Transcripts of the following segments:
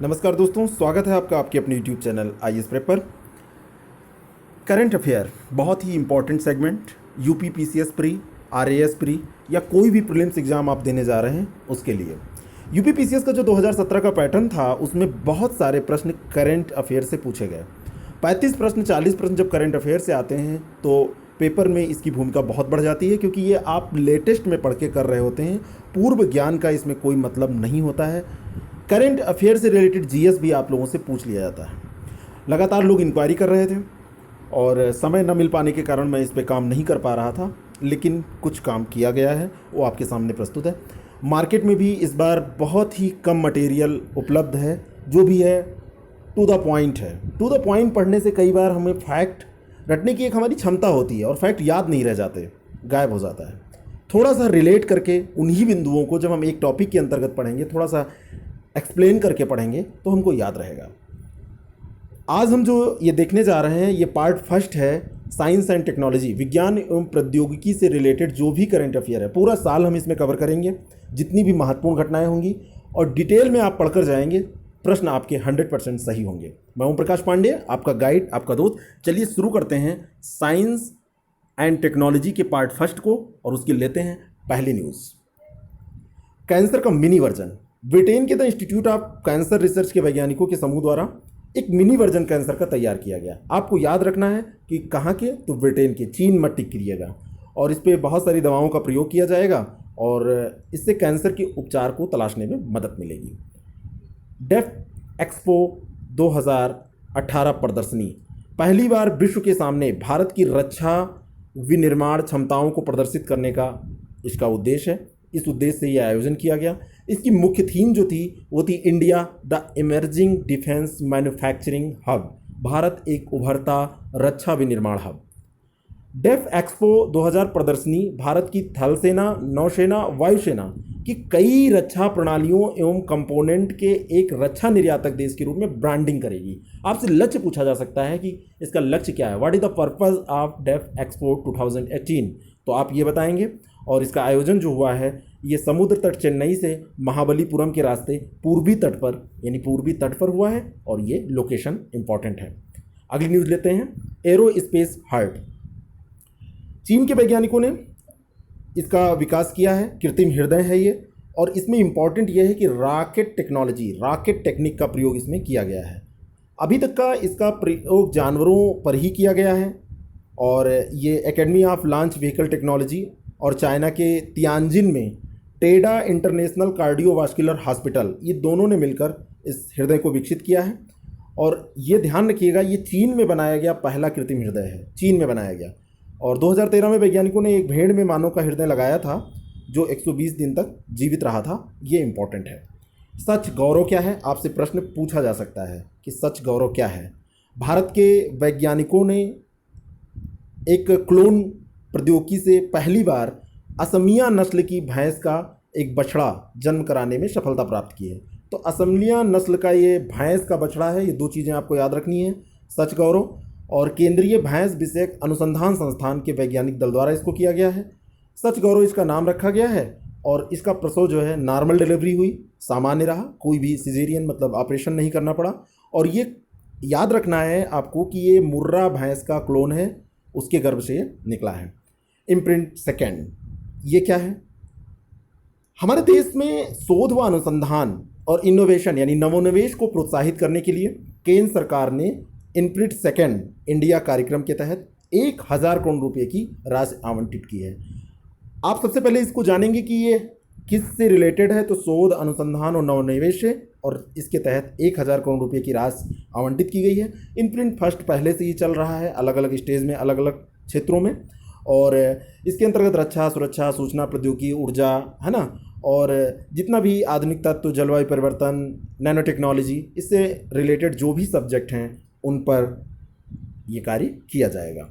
नमस्कार दोस्तों, स्वागत है आपका आपके अपने यूट्यूब चैनल IAS प्रेप पर। करंट अफेयर बहुत ही important segment. UP PCS pre, RAS pre या कोई भी प्रीलिम्स एग्ज़ाम आप देने जा रहे हैं उसके लिए यूपी PCS का जो 2017 का पैटर्न था उसमें बहुत सारे प्रश्न करंट अफेयर से पूछे गए। 35 प्रश्न 40 प्रश्न जब करंट अफेयर से आते हैं तो पेपर में इसकी भूमिका बहुत बढ़ जाती है, क्योंकि ये आप लेटेस्ट में पढ़ के कर रहे होते हैं। पूर्व ज्ञान का इसमें कोई मतलब नहीं होता है। करंट अफेयर से रिलेटेड GS भी आप लोगों से पूछ लिया जाता है। लगातार लोग इंक्वायरी कर रहे थे और समय न मिल पाने के कारण मैं इस पे काम नहीं कर पा रहा था, लेकिन कुछ काम किया गया है, वो आपके सामने प्रस्तुत है। मार्केट में भी इस बार बहुत ही कम मटेरियल उपलब्ध है, जो भी है टू द पॉइंट है। टू द पॉइंट पढ़ने से कई बार हमें फैक्ट रटने की एक हमारी क्षमता होती है और फैक्ट याद नहीं रह जाते, गायब हो जाता है। थोड़ा सा रिलेट करके उन्हीं बिंदुओं को जब हम एक टॉपिक के अंतर्गत पढ़ेंगे, थोड़ा सा एक्सप्लेन करके पढ़ेंगे तो हमको याद रहेगा। आज हम जो ये देखने जा रहे हैं ये पार्ट फर्स्ट है, साइंस एंड टेक्नोलॉजी, विज्ञान एवं प्रौद्योगिकी से रिलेटेड जो भी करंट अफेयर है पूरा साल हम इसमें कवर करेंगे। जितनी भी महत्वपूर्ण घटनाएं होंगी और डिटेल में आप पढ़कर जाएंगे, प्रश्न आपके 100% सही होंगे। मैं ओम प्रकाश पांडे, आपका गाइड, आपका दोस्त। चलिए शुरू करते हैं साइंस एंड टेक्नोलॉजी के पार्ट फर्स्ट को और उसके लेते हैं पहली न्यूज़। कैंसर का मिनी वर्जन। ब्रिटेन के the institute of cancer research के वैज्ञानिकों के समूह द्वारा एक मिनी वर्जन कैंसर का तैयार किया गया। आपको याद रखना है कि कहाँ के, तो ब्रिटेन के, चीन मत टिक करिएगा। और इस पे बहुत सारी दवाओं का प्रयोग किया जाएगा और इससे कैंसर के उपचार को तलाशने में मदद मिलेगी। डेफ एक्सपो 2018 प्रदर्शनी, पहली बार विश्व के सामने भारत की रक्षा विनिर्माण क्षमताओं को प्रदर्शित करने का इसका उद्देश्य है। इस उद्देश्य से यह आयोजन किया गया। इसकी मुख्य थीम जो थी वो थी India the emerging defence manufacturing hub, Bharat एक उभरता रक्षा विनिर्माण हब। डेफ एक्सपो 2000 प्रदर्शनी भारत की थल सेना, नौसेना, वायुसेना की कई रक्षा प्रणालियों एवं कंपोनेंट के एक रक्षा निर्यातक देश के रूप में ब्रांडिंग करेगी। आपसे लक्ष्य पूछा जा सकता है कि इसका लक्ष्य क्या है, what is the purpose of Def Expo 2018, तो आप ये बताएंगे। और इसका आयोजन जो हुआ है ये समुद्र तट चेन्नई से महाबलीपुरम के रास्ते पूर्वी तट पर, यानी पूर्वी तट पर हुआ है और ये लोकेशन इंपॉर्टेंट है। अगली न्यूज़ लेते हैं, एरो स्पेस हार्ट। चीन के वैज्ञानिकों ने इसका विकास किया है, कृत्रिम हृदय है ये, और इसमें इंपॉर्टेंट ये है कि रॉकेट टेक्नोलॉजी, रॉकेट टेक्निक का प्रयोग इसमें किया गया है। अभी तक का इसका प्रयोग जानवरों पर ही किया गया है और ये academy of launch vehicle technology और चाइना के तियानजिन में टेडा इंटरनेशनल कार्डियोवास्कुलर हॉस्पिटल, ये दोनों ने मिलकर इस हृदय को विकसित किया है। और ये ध्यान रखिएगा, ये चीन में बनाया गया पहला कृत्रिम हृदय है, चीन में बनाया गया। और 2013 में वैज्ञानिकों ने एक भेड़ में मानव का हृदय लगाया था जो 120 दिन तक जीवित रहा था। ये इंपॉर्टेंट है। सच गौरव क्या है, आपसे प्रश्न पूछा जा सकता है कि सच गौरव क्या है। भारत के वैज्ञानिकों ने एक क्लोन प्रौद्योगिकी से पहली बार असमिया नस्ल की भैंस का एक बछड़ा जन्म कराने में सफलता प्राप्त की है। तो असमिया नस्ल का ये भैंस का बछड़ा है। ये दो चीज़ें आपको याद रखनी है, सच गौरव और केंद्रीय भैंस विषयक अनुसंधान संस्थान के वैज्ञानिक दल द्वारा इसको किया गया है। सच गौरव इसका नाम रखा गया है और इसका प्रसव जो है नॉर्मल डिलीवरी हुई, सामान्य रहा, कोई भी सिजेरियन मतलब ऑपरेशन नहीं करना पड़ा। और ये याद रखना है आपको कि ये मुर्रा भैंस का क्लोन है, उसके गर्भ से ये निकला है। इम्प्रिंट सेकेंड, ये क्या है? हमारे देश में शोध व अनुसंधान और इनोवेशन यानी नवोन्मेष को प्रोत्साहित करने के लिए केंद्र सरकार ने इम्प्रिंट सेकेंड इंडिया कार्यक्रम के तहत 1000 करोड़ रुपए की राशि आवंटित की है। आप सबसे पहले इसको जानेंगे कि ये किससे रिलेटेड है, तो शोध, अनुसंधान और नवोन्मेष है और इसके तहत 1000 करोड़ रुपए की राशि आवंटित की गई है। इम्प्रिंट फर्स्ट पहले से ही चल रहा है अलग अलग स्टेज में, अलग अलग क्षेत्रों में, और इसके अंतर्गत रक्षा, सुरक्षा, सूचना प्रौद्योगिकी, ऊर्जा, है ना, और जितना भी आधुनिक तत्व, जलवायु परिवर्तन, नैनो टेक्नोलॉजी, इससे रिलेटेड जो भी सब्जेक्ट हैं उन पर ये कार्य किया जाएगा।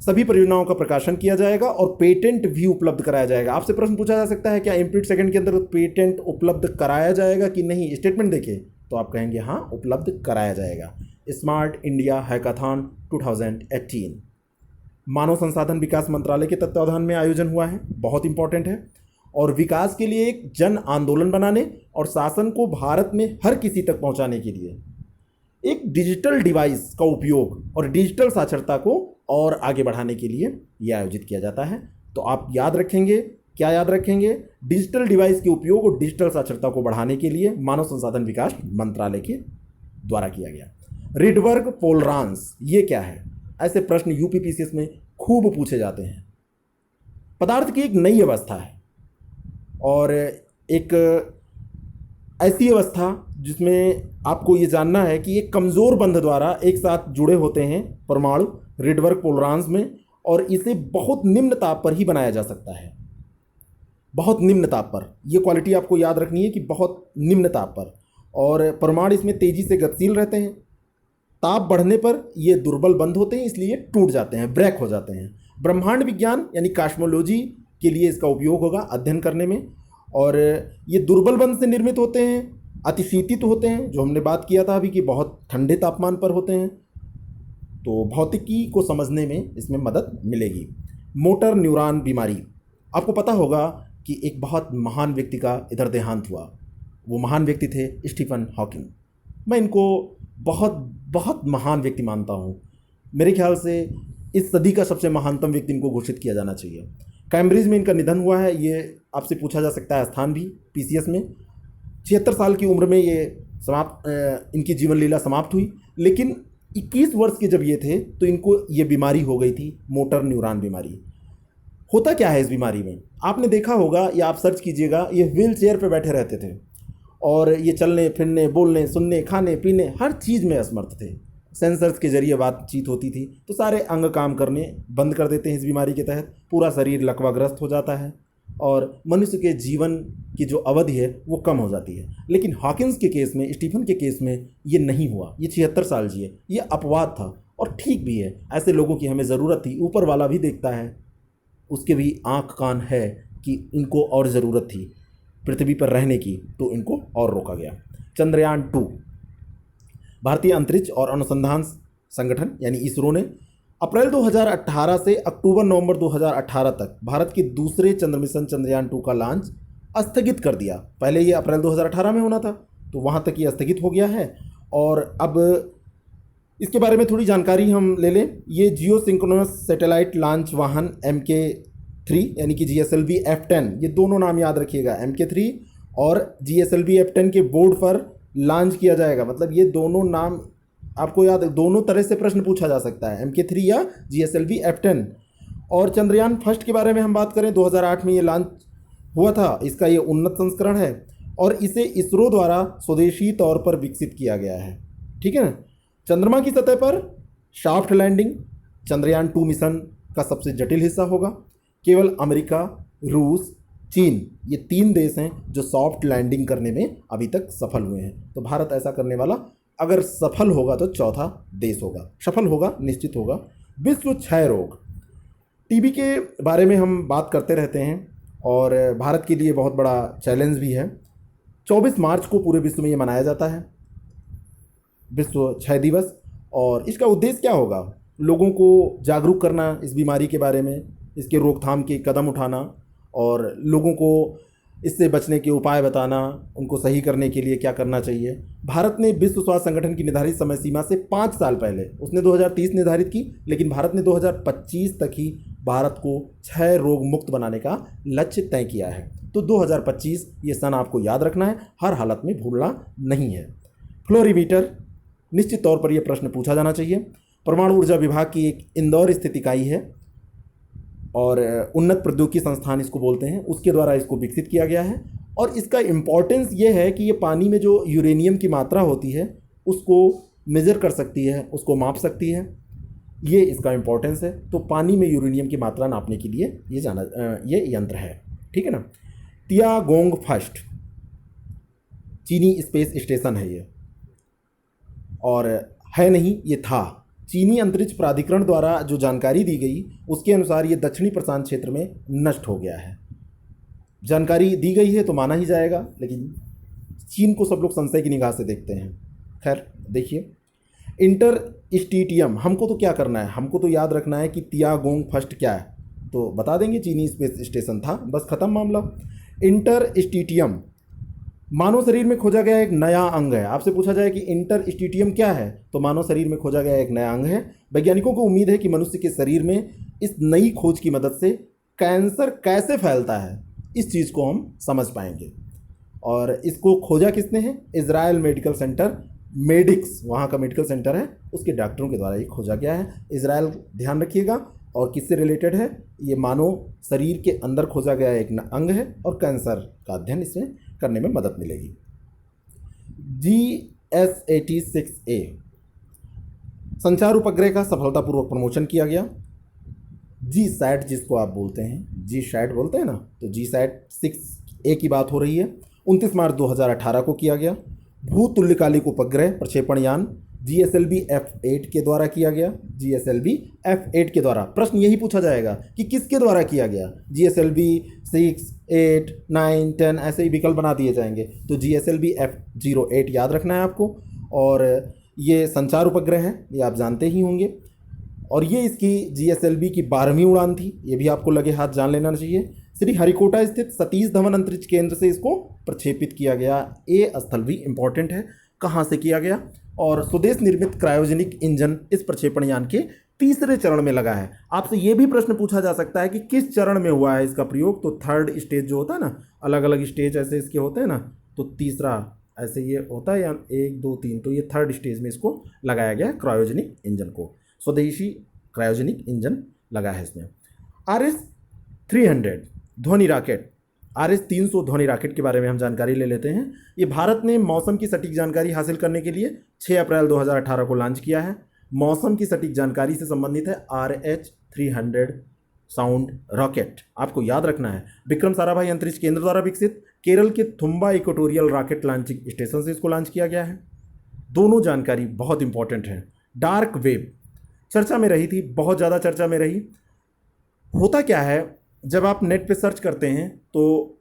सभी परियोजनाओं का प्रकाशन किया जाएगा और पेटेंट भी उपलब्ध कराया जाएगा। आपसे प्रश्न पूछा जा सकता है क्या इम्प्रिंट सेकेंड के अंदर पेटेंट उपलब्ध कराया जाएगा कि नहीं, स्टेटमेंट देखिए तो आप कहेंगे हाँ, उपलब्ध कराया जाएगा। स्मार्ट इंडिया हैकाथॉन 2018 मानव संसाधन विकास मंत्रालय के तत्वावधान में आयोजन हुआ है, बहुत इंपॉर्टेंट है। और विकास के लिए एक जन आंदोलन बनाने और शासन को भारत में हर किसी तक पहुंचाने के लिए एक डिजिटल डिवाइस का उपयोग और डिजिटल साक्षरता को और आगे बढ़ाने के लिए यह आयोजित किया जाता है। तो आप याद रखेंगे, क्या याद रखेंगे? डिजिटल डिवाइस के उपयोग और डिजिटल साक्षरता को बढ़ाने के लिए मानव संसाधन विकास मंत्रालय के द्वारा किया गया। रिडवर्ग पोलरांस ये क्या है? ऐसे प्रश्न यूपीपीसीएस में खूब पूछे जाते हैं। पदार्थ की एक नई अवस्था है और एक ऐसी अवस्था जिसमें आपको ये जानना है कि एक कमज़ोर बंध द्वारा एक साथ जुड़े होते हैं परमाणु रिडवर्ग पोलरांस में, और इसे बहुत निम्न ताप पर ही बनाया जा सकता है। बहुत निम्न ताप पर, यह क्वालिटी आपको याद रखनी है कि बहुत निम्न ताप पर, और परमाणु इसमें तेज़ी से गतिशील रहते हैं। ताप बढ़ने पर ये दुर्बल बंध होते हैं, इसलिए टूट जाते हैं, ब्रेक हो जाते हैं। ब्रह्मांड विज्ञान यानी कॉस्मोलॉजी के लिए इसका उपयोग होगा अध्ययन करने में। और ये दुर्बल बंध से निर्मित होते हैं, अतिशीतित होते हैं, जो हमने बात किया था अभी कि बहुत ठंडे तापमान पर होते हैं। तो भौतिकी को समझने में इसमें मदद मिलेगी। मोटर न्यूरॉन बीमारी, आपको पता होगा कि एक बहुत महान व्यक्ति का इधर देहांत हुआ। वो महान व्यक्ति थे स्टीफन हॉकिंग। मैं इनको बहुत बहुत महान व्यक्ति मानता हूँ। मेरे ख्याल से इस सदी का सबसे महानतम व्यक्ति इनको घोषित किया जाना चाहिए। कैम्ब्रिज में इनका निधन हुआ है, ये आपसे पूछा जा सकता है स्थान भी पीसीएस में। 76 साल की उम्र में ये इनकी जीवन लीला समाप्त हुई। लेकिन 21 वर्ष के जब ये थे तो इनको ये बीमारी हो गई थी, मोटर न्यूरॉन बीमारी। होता क्या है इस बीमारी में? आपने देखा होगा या आप सर्च कीजिएगा, ये व्हील चेयर पर बैठे रहते थे और ये चलने फिरने, बोलने, सुनने, खाने पीने हर चीज़ में असमर्थ थे। सेंसर्स के जरिए बातचीत होती थी तो सारे अंग काम करने बंद कर देते हैं इस बीमारी के तहत। पूरा शरीर लकवाग्रस्त हो जाता है और मनुष्य के जीवन की जो अवधि है वो कम हो जाती है। लेकिन हॉकिंस के केस में, स्टीफन के केस में ये नहीं हुआ। ये 76 साल जिए। ये अपवाद था और ठीक भी है। ऐसे लोगों की हमें ज़रूरत थी। ऊपर वाला भी देखता है, उसके भी आँख कान है कि इनको और ज़रूरत थी पृथ्वी पर रहने की, तो इनको और रोका गया। चंद्रयान 2, भारतीय अंतरिक्ष और अनुसंधान संगठन यानी इसरो ने अप्रैल 2018 से अक्टूबर-नवंबर 2018 तक भारत के दूसरे चंद्र मिशन चंद्रयान 2 का लॉन्च स्थगित कर दिया। पहले ये अप्रैल 2018 में होना था, तो वहाँ तक ये स्थगित हो गया है। और अब इसके बारे में थोड़ी जानकारी हम ले लें। ये जियो सिंक्रोनस सैटेलाइट लॉन्च वाहन MK3 यानी कि GSLV F10, ये दोनों नाम याद रखिएगा, MK3 और GSLV F10 के बोर्ड पर लॉन्च किया जाएगा। मतलब ये दोनों नाम आपको याद, दोनों तरह से प्रश्न पूछा जा सकता है, MK3 या GSLV F10। और चंद्रयान फर्स्ट के बारे में हम बात करें, 2008 में ये लॉन्च हुआ था। इसका ये उन्नत संस्करण है और इसे इसरो द्वारा स्वदेशी तौर पर विकसित किया गया है। ठीक है ना। चंद्रमा की सतह पर सॉफ्ट लैंडिंग चंद्रयान 2 मिशन का सबसे जटिल हिस्सा होगा। केवल अमेरिका, रूस, चीन, ये 3 देश हैं जो सॉफ्ट लैंडिंग करने में अभी तक सफल हुए हैं। तो भारत ऐसा करने वाला अगर सफल होगा तो चौथा देश होगा। सफल होगा, निश्चित होगा। विश्व क्षय रोग, टीबी के बारे में हम बात करते रहते हैं और भारत के लिए बहुत बड़ा चैलेंज भी है। 24 मार्च को पूरे विश्व में ये मनाया जाता है, विश्व क्षय दिवस। और इसका उद्देश्य क्या होगा? लोगों को जागरूक करना इस बीमारी के बारे में, इसके रोकथाम के कदम उठाना और लोगों को इससे बचने के उपाय बताना, उनको सही करने के लिए क्या करना चाहिए। भारत ने विश्व स्वास्थ्य संगठन की निर्धारित समय सीमा से 5 साल पहले, उसने 2030 निर्धारित की, लेकिन भारत ने 2025 तक ही भारत को क्षय रोग मुक्त बनाने का लक्ष्य तय किया है। तो 2025 ये सन आपको याद रखना है, हर हालत में भूलना नहीं है। फ्लोरीमीटर, निश्चित तौर पर यह प्रश्न पूछा जाना चाहिए। परमाणु ऊर्जा विभाग की एक इंदौर स्थित इकाई है और उन्नत प्रौद्योगिकी संस्थान इसको बोलते हैं, उसके द्वारा इसको विकसित किया गया है। और इसका इम्पॉर्टेंस ये है कि ये पानी में जो यूरेनियम की मात्रा होती है उसको मेज़र कर सकती है, उसको माप सकती है। ये इसका इम्पॉर्टेंस है। तो पानी में यूरेनियम की मात्रा नापने के लिए ये यंत्र है। ठीक है ना। तियागोंग फर्स्ट चीनी स्पेस स्टेशन है ये, और है नहीं, ये था। चीनी अंतरिक्ष प्राधिकरण द्वारा जो जानकारी दी गई उसके अनुसार ये दक्षिणी प्रशांत क्षेत्र में नष्ट हो गया है। जानकारी दी गई है तो माना ही जाएगा, लेकिन चीन को सब लोग संशय की निगाह से देखते हैं। खैर देखिए, इंटरस्टिटियम, हमको तो क्या करना है, हमको तो याद रखना है कि तियागोंग फर्स्ट क्या है, तो बता देंगे चीनी स्पेस स्टेशन था, बस ख़त्म मामला। इंटरस्टिटियम मानव शरीर में खोजा गया एक नया अंग है। आपसे पूछा जाए कि इंटरस्टिटियम क्या है, तो मानव शरीर में खोजा गया एक नया अंग है। वैज्ञानिकों को उम्मीद है कि मनुष्य के शरीर में इस नई खोज की मदद से कैंसर कैसे फैलता है, इस चीज़ को हम समझ पाएंगे। और इसको खोजा किसने है? इजराइल मेडिकल सेंटर, मेडिक्स वहाँ का मेडिकल सेंटर है, उसके डॉक्टरों के द्वारा ये खोजा गया है। इजराइल, ध्यान रखिएगा। और किससे रिलेटेड है? ये मानव शरीर के अंदर खोजा गया एक अंग है और कैंसर का अध्ययन इसमें करने में मदद मिलेगी। GS86A संचार उपग्रह का सफलतापूर्वक प्रमोशन किया गया। GSAT जिसको आप बोलते हैं, GSAT बोलते हैं ना, तो GSAT 6A की बात हो रही है। 29 मार्च 2018 को किया गया। भूतुल्यकालिक उपग्रह प्रक्षेपण यान GSLV F8 के द्वारा किया गया। GSLV F8 के द्वारा प्रश्न यही पूछा जाएगा कि किसके द्वारा किया गया। GSLV 6, 8, 9, 10 ऐसे ही विकल्प बना दिए जाएंगे, तो GSLV F08 याद रखना है आपको। और ये संचार उपग्रह है, ये आप जानते ही होंगे। और ये इसकी GSLV की 12वीं उड़ान थी, ये भी आपको लगे हाथ जान लेना चाहिए। श्री हरिकोटा स्थित सतीश धवन अंतरिक्ष केंद्र से इसको प्रक्षेपित किया गया। ये स्थल भी इम्पॉर्टेंट है, कहाँ से किया गया। और स्वदेश निर्मित क्रायोजेनिक इंजन इस प्रक्षेपण यान के तीसरे चरण में लगा है। आपसे ये भी प्रश्न पूछा जा सकता है कि किस चरण में हुआ है इसका प्रयोग, तो थर्ड स्टेज जो होता है ना, अलग अलग स्टेज ऐसे इसके होते हैं ना, तो तीसरा ऐसे ये होता है, या 1, 2, 3, तो ये थर्ड स्टेज में इसको लगाया गया क्रायोजेनिक इंजन को। स्वदेशी क्रायोजेनिक इंजन लगा है इसमें। RS-300 ध्वनि रॉकेट, RS-300 ध्वनि रॉकेट के बारे में हम जानकारी ले लेते हैं। ये भारत ने मौसम की सटीक जानकारी हासिल करने के लिए 6 अप्रैल 2018 को लॉन्च किया है। मौसम की सटीक जानकारी से संबंधित है RH-300 साउंड रॉकेट। आपको याद रखना है, विक्रम साराभाई अंतरिक्ष केंद्र द्वारा विकसित केरल के Thumba equatorial rocket launching station से इसको लॉन्च किया गया है। दोनों जानकारी बहुत इंपॉर्टेंट है। डार्क वेब चर्चा में रही थी, बहुत ज़्यादा चर्चा में रही। होता क्या है, जब आप नेट पे सर्च करते हैं तो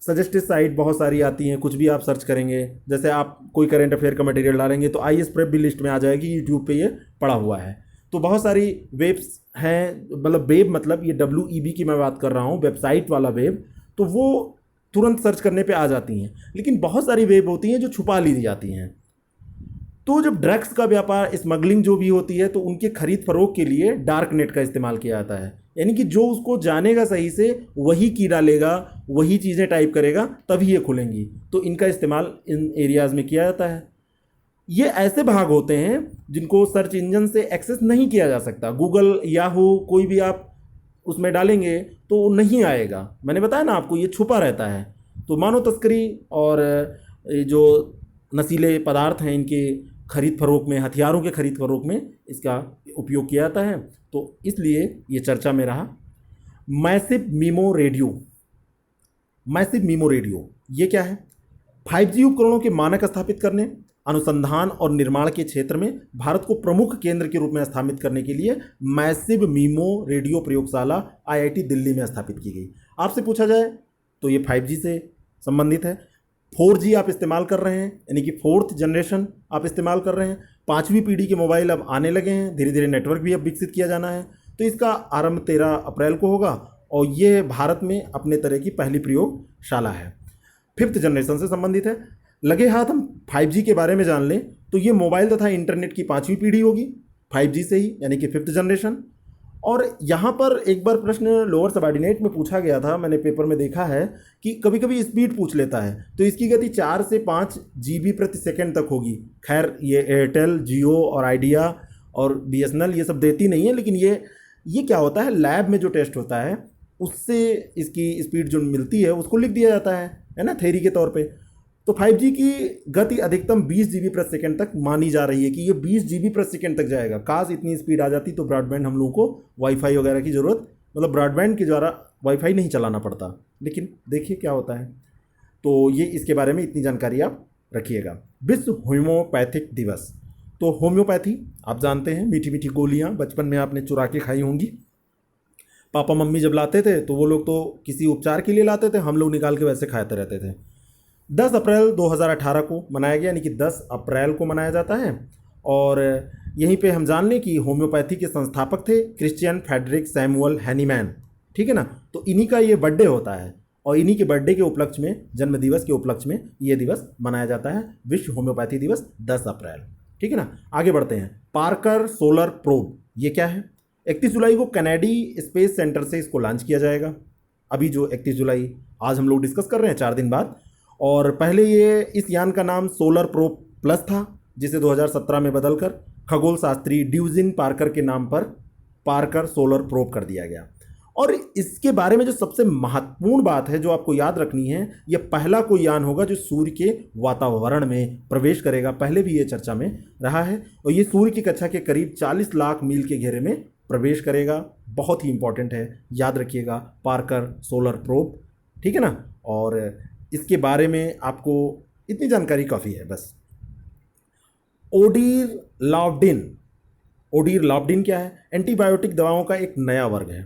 सजेस्टेड साइट बहुत सारी आती हैं, कुछ भी आप सर्च करेंगे। जैसे आप कोई करंट अफेयर का मटेरियल डालेंगे तो IAS प्रेप भी लिस्ट में आ जाएगी, यूट्यूब पे ये पड़ा हुआ है। तो बहुत सारी वेब्स हैं, मतलब वेब मतलब ये WEB की मैं बात कर रहा हूँ, वेबसाइट वाला वेब, तो वो तुरंत सर्च करने पे आ जाती हैं। लेकिन बहुत सारी वेब होती हैं जो छुपा ली जाती हैं। तो जब ड्रग्स का व्यापार, स्मगलिंग जो भी होती है, तो उनके खरीद फरोख्त के लिए डार्क नेट का इस्तेमाल किया जाता है। यानी कि जो उसको जानेगा सही से वही की डालेगा, वही चीज़ें टाइप करेगा, तभी ये खुलेंगी। तो इनका इस्तेमाल इन एरियाज़ में किया जाता है। ये ऐसे भाग होते हैं जिनको सर्च इंजन से एक्सेस नहीं किया जा सकता। गूगल, याहू, कोई भी आप उसमें डालेंगे तो नहीं आएगा। मैंने बताया ना आपको, ये छुपा रहता है। तो मानव तस्करी और जो नशीले पदार्थ हैं, इनके खरीद फरोख्त में, हथियारों के खरीद फरोख्त में इसका उपयोग किया जाता है। तो इसलिए ये चर्चा में रहा। Massive memo radio, massive memo radio ये क्या है? 5G उपकरणों के मानक स्थापित करने, अनुसंधान और निर्माण के क्षेत्र में भारत को प्रमुख केंद्र के रूप में स्थापित करने के लिए मैसिव मीमो रेडियो प्रयोगशाला IIT दिल्ली में स्थापित की गई। आपसे पूछा जाए तो ये 5G से संबंधित है। 4G आप इस्तेमाल कर रहे हैं, यानी कि 4th जनरेशन आप इस्तेमाल कर रहे हैं। 5वीं पीढ़ी के मोबाइल अब आने लगे हैं, धीरे धीरे नेटवर्क भी अब विकसित किया जाना है। तो इसका आरंभ 13 अप्रैल को होगा और ये भारत में अपने तरह की पहली प्रयोगशाला है। 5th जनरेशन से संबंधित है। लगे हाथ हम 5G के बारे में जान लें तो ये मोबाइल तथा इंटरनेट की 5वीं पीढ़ी होगी 5G से ही, यानी कि 5th जनरेशन। और यहाँ पर एक बार प्रश्न लोअर सबऑर्डिनेट में पूछा गया था, मैंने पेपर में देखा है कि कभी कभी स्पीड पूछ लेता है, तो इसकी गति 4 से 5 GB प्रति सेकंड तक होगी। खैर ये एयरटेल, जियो और आइडिया और BSNL ये सब देती नहीं है, लेकिन ये क्या होता है, लैब में जो टेस्ट होता है उससे इसकी स्पीड जो मिलती है उसको लिख दिया जाता है ना, थ्योरी के तौर पे। तो 5G की गति अधिकतम 20 GB प्रति सेकंड तक मानी जा रही है कि ये 20 GB प्रति सेकंड तक जाएगा। काश इतनी स्पीड आ जाती तो ब्रॉडबैंड हम लोगों को वाईफाई वगैरह की ज़रूरत, मतलब ब्रॉडबैंड के द्वारा वाईफाई नहीं चलाना पड़ता। लेकिन देखिए क्या होता है। तो ये इसके बारे में इतनी जानकारी आप रखिएगा। विश्व होम्योपैथिक दिवस, तो होम्योपैथी आप जानते हैं, मीठी मीठी गोलियाँ बचपन में आपने चुरा के खाई होंगी। पापा मम्मी जब लाते थे तो वो लोग तो किसी उपचार के लिए लाते थे, हम लोग निकाल के वैसे खाते रहते थे। 10 अप्रैल 2018 को मनाया गया, यानी कि 10 अप्रैल को मनाया जाता है। और यहीं पे हम जान लें कि होम्योपैथी के संस्थापक थे क्रिश्चियन फ्रेडरिक सैमुअल हैनीमैन, ठीक है ना। तो इन्हीं का ये बर्थडे होता है। और इन्हीं के बर्थडे के उपलक्ष्य में, जन्म दिवस के उपलक्ष्य में ये दिवस मनाया जाता है, विश्व होम्योपैथी दिवस 10 अप्रैल। ठीक है ना, आगे बढ़ते हैं। पार्कर सोलर प्रोब, ये क्या है? 31 जुलाई को कनेडी स्पेस सेंटर से इसको लॉन्च किया जाएगा। अभी जो 31 जुलाई आज हम लोग डिस्कस कर रहे हैं, 4 दिन बाद। और पहले ये इस यान का नाम सोलर प्रोब प्लस था, जिसे 2017 में बदलकर खगोल शास्त्री ड्यूजिन पार्कर के नाम पर पार्कर सोलर प्रोब कर दिया गया। और इसके बारे में जो सबसे महत्वपूर्ण बात है जो आपको याद रखनी है, यह पहला कोई यान होगा जो सूर्य के वातावरण में प्रवेश करेगा। पहले भी ये चर्चा में रहा है। और ये सूर्य की कक्षा के करीब 40 लाख मील के घेरे में प्रवेश करेगा। बहुत ही इंपॉर्टेंट है, याद रखिएगा, पार्कर सोलर प्रोब। ठीक है ना। और इसके बारे में आपको इतनी जानकारी काफ़ी है बस। ओडीर लावडिन, ओडीर लावडिन क्या है? एंटीबायोटिक दवाओं का एक नया वर्ग है।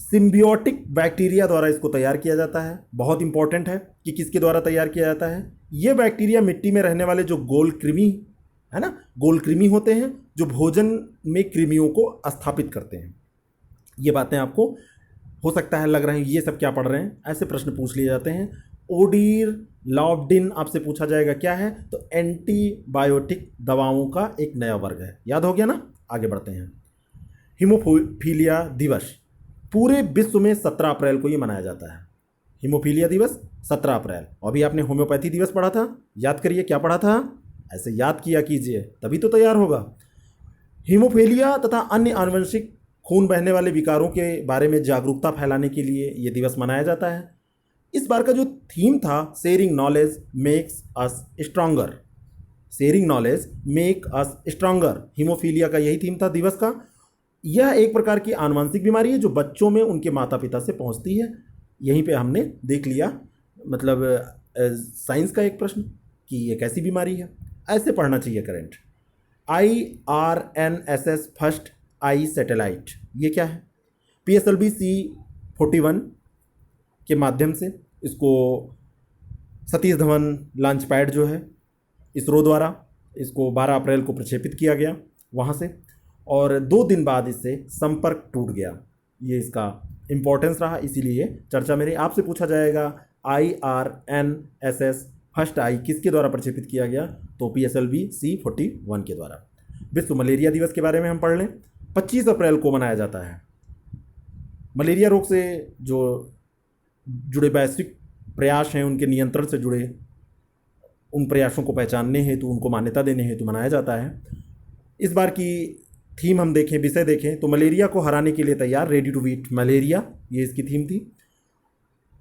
सिम्बियोटिक बैक्टीरिया द्वारा इसको तैयार किया जाता है। बहुत इंपॉर्टेंट है कि किसके द्वारा तैयार किया जाता है। ये बैक्टीरिया मिट्टी में रहने वाले जो गोल कृमि है ना, गोल कृमि होते हैं जो भोजन में कृमियों को स्थापित करते हैं। ये बातें आपको हो सकता है लग रहे हैं ये सब क्या पढ़ रहे हैं, ऐसे प्रश्न पूछ लिए जाते हैं। ओडीर लावडिन आपसे पूछा जाएगा क्या है, तो एंटीबायोटिक दवाओं का एक नया वर्ग है। याद हो गया ना। आगे बढ़ते हैं। हीमोफीलिया दिवस पूरे विश्व में 17 अप्रैल को ये मनाया जाता है। हीमोफीलिया दिवस 17 अप्रैल। अभी आपने होम्योपैथी दिवस पढ़ा था, याद करिए क्या पढ़ा था, ऐसे याद किया कीजिए तभी तो तैयार होगा। हीमोफीलिया तथा अन्य आनुवंशिक खून बहने वाले विकारों के बारे में जागरूकता फैलाने के लिए ये दिवस मनाया जाता है। इस बार का जो थीम था, sharing knowledge makes us stronger. Sharing knowledge make us stronger, haemophilia का यही थीम था दिवस का। यह एक प्रकार की आनुवंशिक बीमारी है जो बच्चों में उनके माता पिता से पहुंचती है। यहीं पे हमने देख लिया, मतलब साइंस का एक प्रश्न कि ये कैसी बीमारी है, ऐसे पढ़ना चाहिए करंट। IRNSS फर्स्ट आई सैटेलाइट, ये क्या है? PSLV C41 के माध्यम से इसको सतीश धवन लॉन्च पैड जो है इसरो द्वारा, इसको 12 अप्रैल को प्रक्षेपित किया गया वहाँ से, और 2 दिन बाद इससे संपर्क टूट गया। ये इसका इम्पोर्टेंस रहा, इसीलिए चर्चा मेरी। आपसे पूछा जाएगा IRNSS फर्स्ट आई किसके द्वारा प्रक्षेपित किया गया, तो PSLV C41 के द्वारा। विश्व मलेरिया दिवस के बारे में हम पढ़ लें। 25 अप्रैल को मनाया जाता है। मलेरिया रोग से जो जुड़े वैश्विक प्रयास हैं, उनके नियंत्रण से जुड़े उन प्रयासों को पहचानने हेतु, उनको मान्यता देने हेतु मनाया जाता है। इस बार की थीम हम देखें, विषय देखें तो मलेरिया को हराने के लिए तैयार, रेडी टू बीट मलेरिया, ये इसकी थीम थी।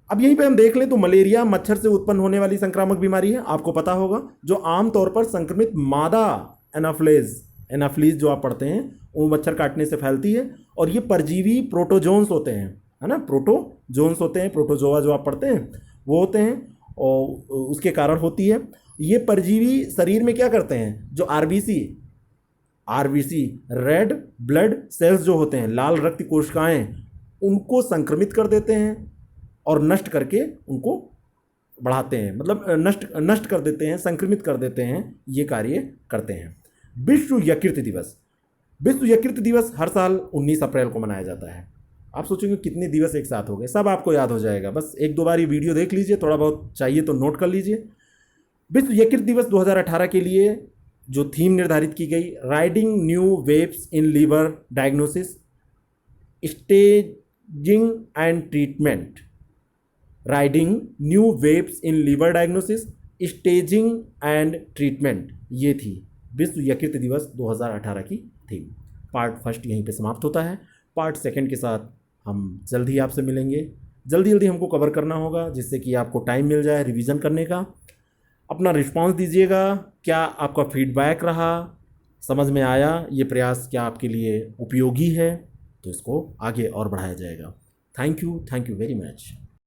अब यहीं पे हम देख लें तो मलेरिया मच्छर से उत्पन्न होने वाली संक्रामक बीमारी है, आपको पता होगा, जो आमतौर पर संक्रमित मादा एनाफ्लीज जो आप पढ़ते हैं वो मच्छर काटने से फैलती है। और ये परजीवी प्रोटोजोन्स होते हैं, है ना, प्रोटोजोन्स होते हैं, प्रोटोजोआ जो आप पढ़ते हैं वो होते हैं, और उसके कारण होती है। ये परजीवी शरीर में क्या करते हैं, जो आरबीसी रेड ब्लड सेल्स जो होते हैं, लाल रक्त कोशिकाएं, उनको संक्रमित कर देते हैं और नष्ट करके उनको बढ़ाते हैं, मतलब नष्ट कर देते हैं, संक्रमित कर देते हैं, ये कार्य करते हैं। विश्व यकृत दिवस, विश्व यकृत दिवस हर साल 19 अप्रैल को मनाया जाता है। आप सोचेंगे कितने दिवस एक साथ हो गए, सब आपको याद हो जाएगा, बस 1-2 बार ये वीडियो देख लीजिए, थोड़ा बहुत चाहिए तो नोट कर लीजिए। विश्व यकृत दिवस 2018 के लिए जो थीम निर्धारित की गई, riding new waves in liver diagnosis, staging and treatment. Riding new waves in liver diagnosis, staging and treatment, ये थी विश्व यकृत दिवस 2018 की थीम। पार्ट फर्स्ट यहीं पे समाप्त होता है। पार्ट सेकंड के साथ हम जल्द ही आपसे मिलेंगे। जल्दी हमको कवर करना होगा जिससे कि आपको टाइम मिल जाए रिवीजन करने का। अपना रिस्पांस दीजिएगा, क्या आपका फीडबैक रहा, समझ में आया ये प्रयास, क्या आपके लिए उपयोगी है, तो इसको आगे और बढ़ाया जाएगा। Thank you very much.